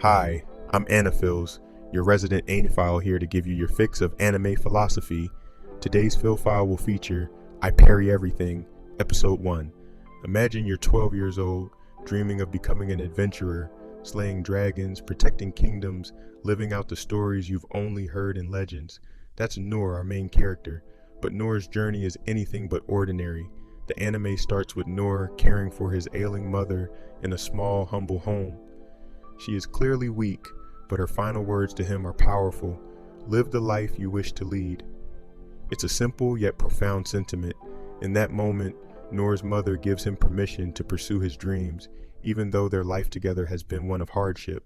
Hi, I'm Aniphils, your resident Aniphile here to give you your fix of anime philosophy. Today's fill file will feature I Parry Everything, Episode 1. Imagine you're 12 years old, dreaming of becoming an adventurer, slaying dragons, protecting kingdoms, living out the stories you've only heard in legends. That's Noor, our main character, but Noor's journey is anything but ordinary. The anime starts with Noor caring for his ailing mother in a small, humble home. She is clearly weak, but her final words to him are powerful. Live the life you wish to lead. It's a simple yet profound sentiment. In that moment, Noor's mother gives him permission to pursue his dreams, even though their life together has been one of hardship.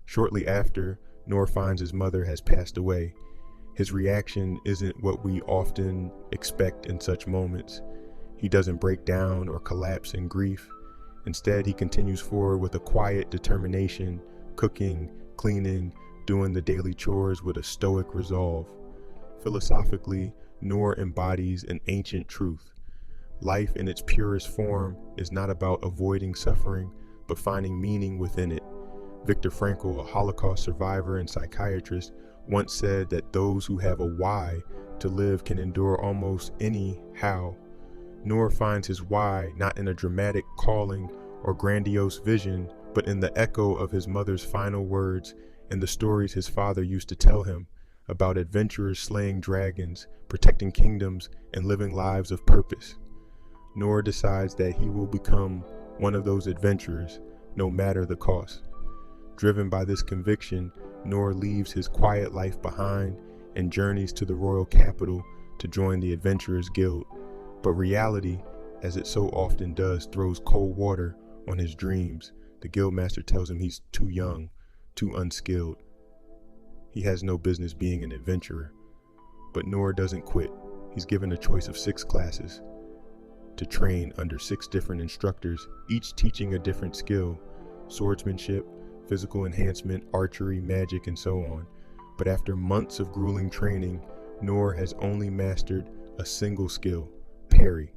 Shortly after, Noor finds his mother has passed away. His reaction isn't what we often expect in such moments. He doesn't break down or collapse in grief. Instead, he continues forward with a quiet determination, cooking, cleaning, doing the daily chores with a stoic resolve. Philosophically, Noor embodies an ancient truth. Life in its purest form is not about avoiding suffering, but finding meaning within it. Viktor Frankl, a Holocaust survivor and psychiatrist, once said that those who have a why to live can endure almost any how. Noor finds his why not in a dramatic calling or grandiose vision, but in the echo of his mother's final words and the stories his father used to tell him about adventurers slaying dragons, protecting kingdoms, and living lives of purpose. Noor decides that he will become one of those adventurers, no matter the cost. Driven by this conviction, Noor leaves his quiet life behind and journeys to the royal capital to join the Adventurers Guild. But reality, as it so often does, throws cold water on his dreams. The guildmaster tells him he's too young, too unskilled. He has no business being an adventurer. But Noor doesn't quit. He's given a choice of 6 classes to train under 6 different instructors, each teaching a different skill: swordsmanship, physical enhancement, archery, magic, and so on. But after months of grueling training, Noor has only mastered a single skill: parry.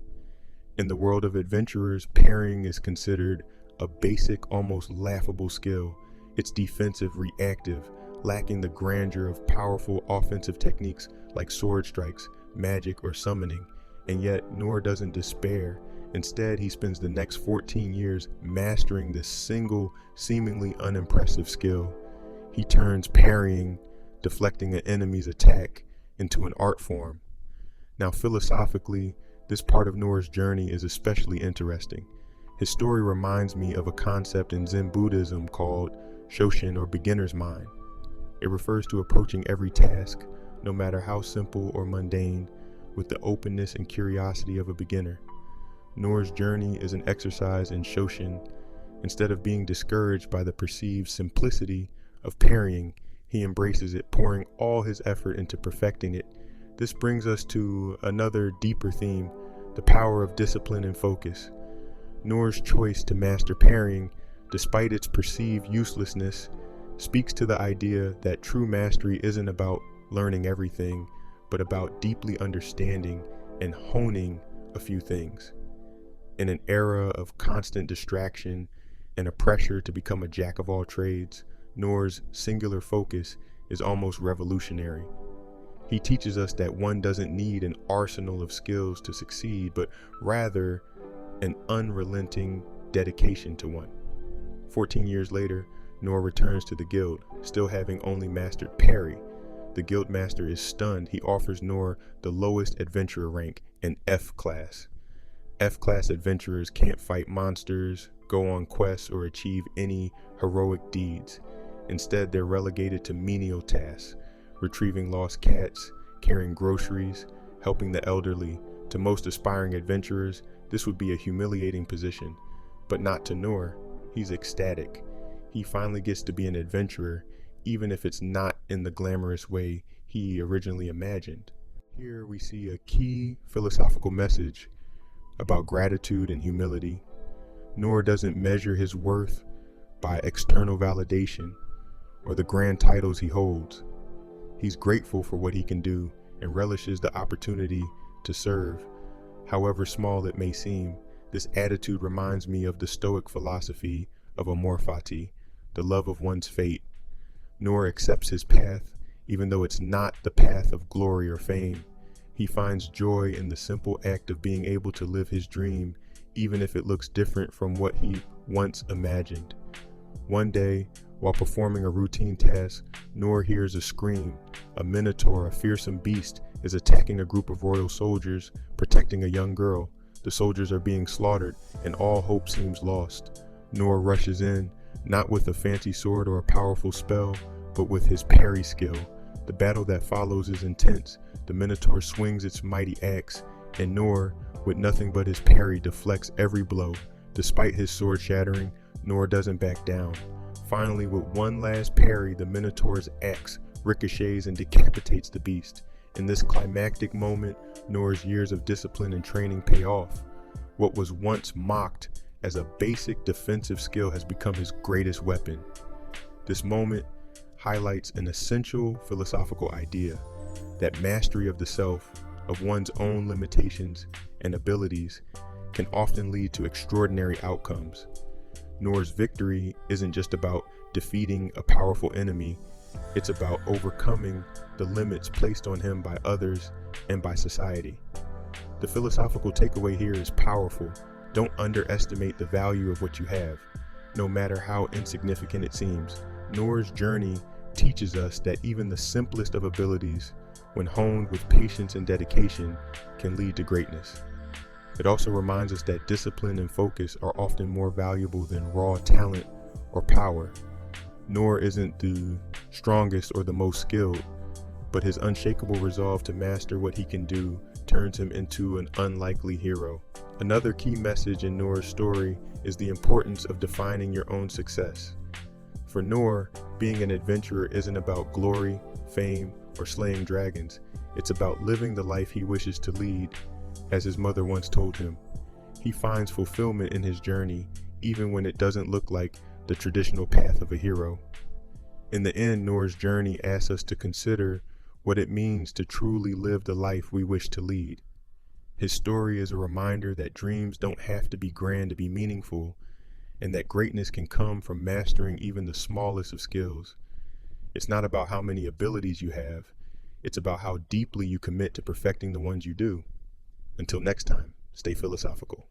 In the world of adventurers, parrying is considered a basic, almost laughable skill. It's defensive, reactive, lacking the grandeur of powerful offensive techniques like sword strikes, magic, or summoning. And yet, Noor doesn't despair. Instead, he spends the next 14 years mastering this single, seemingly unimpressive skill. He turns parrying, deflecting an enemy's attack, into an art form. Now, philosophically, this part of Noor's journey is especially interesting. His story reminds me of a concept in Zen Buddhism called Shoshin, or beginner's mind. It refers to approaching every task, no matter how simple or mundane, with the openness and curiosity of a beginner. Noor's journey is an exercise in Shoshin. Instead of being discouraged by the perceived simplicity of parrying, he embraces it, pouring all his effort into perfecting it. This brings us to another deeper theme: the power of discipline and focus. Noor's choice to master parrying, despite its perceived uselessness, speaks to the idea that true mastery isn't about learning everything, but about deeply understanding and honing a few things. In an era of constant distraction and a pressure to become a jack of all trades, Noor's singular focus is almost revolutionary. He teaches us that one doesn't need an arsenal of skills to succeed, but rather an unrelenting dedication to one. 14 years later, Noor returns to the guild, still having only mastered parry. The guild master is stunned. He offers Noor the lowest adventurer rank, an F class. F-class adventurers can't fight monsters, go on quests, or achieve any heroic deeds. Instead, they're relegated to menial tasks: retrieving lost cats, carrying groceries, helping the elderly. To most aspiring adventurers, this would be a humiliating position, but not to Noor. He's ecstatic. He finally gets to be an adventurer, even if it's not in the glamorous way he originally imagined. Here we see a key philosophical message about gratitude and humility. Noor doesn't measure his worth by external validation or the grand titles he holds. He's grateful for what he can do and relishes the opportunity to serve. However small it may seem, this attitude reminds me of the Stoic philosophy of amor fati, the love of one's fate. Noor accepts his path, even though it's not the path of glory or fame. He finds joy in the simple act of being able to live his dream, even if it looks different from what he once imagined. One day, while performing a routine task, Noor hears a scream. A minotaur, a fearsome beast, is attacking a group of royal soldiers, protecting a young girl. The soldiers are being slaughtered, and all hope seems lost. Noor rushes in, not with a fancy sword or a powerful spell, but with his parry skill. The battle that follows is intense. The minotaur swings its mighty axe, and Noor, with nothing but his parry, deflects every blow. Despite his sword shattering, Noor doesn't back down. Finally, with one last parry, the minotaur's axe ricochets and decapitates the beast. In this climactic moment, Noor's years of discipline and training pay off. What was once mocked as a basic defensive skill has become his greatest weapon. This moment highlights an essential philosophical idea, that mastery of the self, of one's own limitations and abilities, can often lead to extraordinary outcomes. Noor's victory isn't just about defeating a powerful enemy, it's about overcoming the limits placed on him by others and by society. The philosophical takeaway here is powerful. Don't underestimate the value of what you have, no matter how insignificant it seems. Noor's journey teaches us that even the simplest of abilities, when honed with patience and dedication, can lead to greatness. It also reminds us that discipline and focus are often more valuable than raw talent or power. Noor isn't the strongest or the most skilled, but his unshakable resolve to master what he can do turns him into an unlikely hero. Another key message in Noor's story is the importance of defining your own success. For Noor, being an adventurer isn't about glory, fame, or slaying dragons. It's about living the life he wishes to lead, as his mother once told him. He finds fulfillment in his journey, even when it doesn't look like the traditional path of a hero. In the end, Noor's journey asks us to consider what it means to truly live the life we wish to lead. His story is a reminder that dreams don't have to be grand to be meaningful, and that greatness can come from mastering even the smallest of skills. It's not about how many abilities you have, it's about how deeply you commit to perfecting the ones you do. Until next time, stay philosophical.